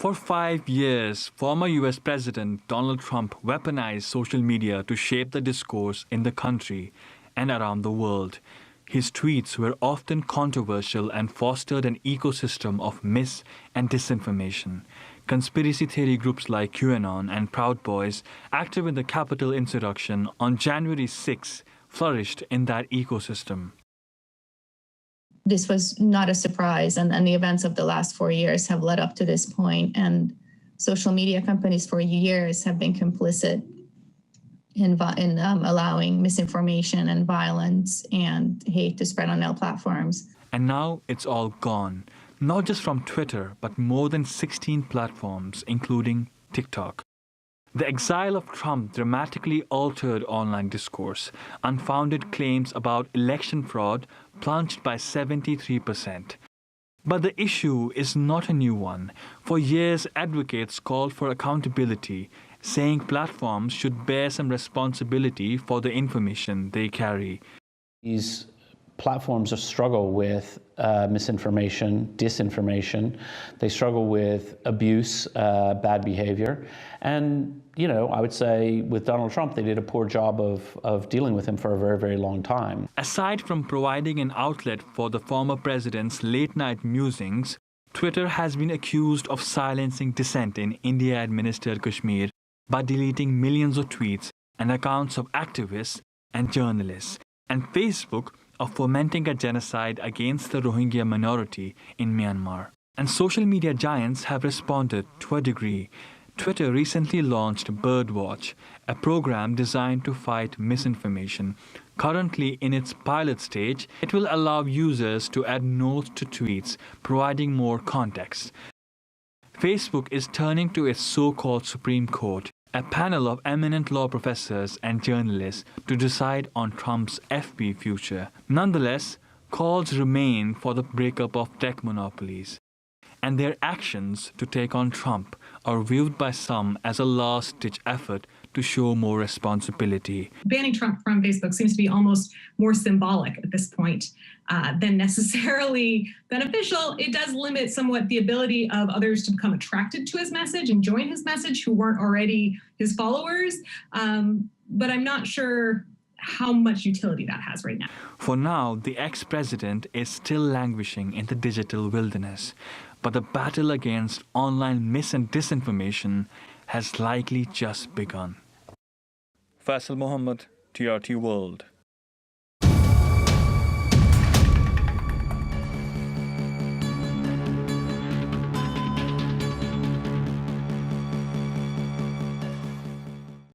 For 5 years, former US President Donald Trump weaponized social media to shape the discourse in the country and around the world. His tweets were often controversial and fostered an ecosystem of mis- and disinformation. Conspiracy theory groups like QAnon and Proud Boys, active in the Capitol insurrection on January 6, flourished in that ecosystem. This was not a surprise, and the events of the last 4 years have led up to this point, and social media companies for years have been complicit in allowing misinformation and violence and hate to spread on their platforms. And now it's all gone, not just from Twitter, but more than 16 platforms, including TikTok. The exile of Trump dramatically altered online discourse. Unfounded claims about election fraud plunged by 73%. But the issue is not a new one. For years, advocates called for accountability, saying platforms should bear some responsibility for the information they carry. These platforms struggle with misinformation, disinformation. They struggle with abuse, bad behavior. And, I would say with Donald Trump, they did a poor job of dealing with him for a very, very long time. Aside from providing an outlet for the former president's late-night musings, Twitter has been accused of silencing dissent in India-administered Kashmir by deleting millions of tweets and accounts of activists and journalists, and Facebook of fomenting a genocide against the Rohingya minority in Myanmar. And social media giants have responded to a degree. Twitter recently launched Birdwatch, a program designed to fight misinformation. Currently in its pilot stage, it will allow users to add notes to tweets, providing more context. Facebook is turning to its so-called Supreme Court, a panel of eminent law professors and journalists, to decide on Trump's FB future. Nonetheless, calls remain for the breakup of tech monopolies, and their actions to take on Trump are viewed by some as a last-ditch effort to show more responsibility. Banning Trump from Facebook seems to be almost more symbolic at this point than necessarily beneficial. It does limit somewhat the ability of others to become attracted to his message and join his message who weren't already his followers. But I'm not sure how much utility that has right now. For now, the ex-president is still languishing in the digital wilderness, but the battle against online mis- and disinformation has likely just begun. Faisal Mohammed, TRT World.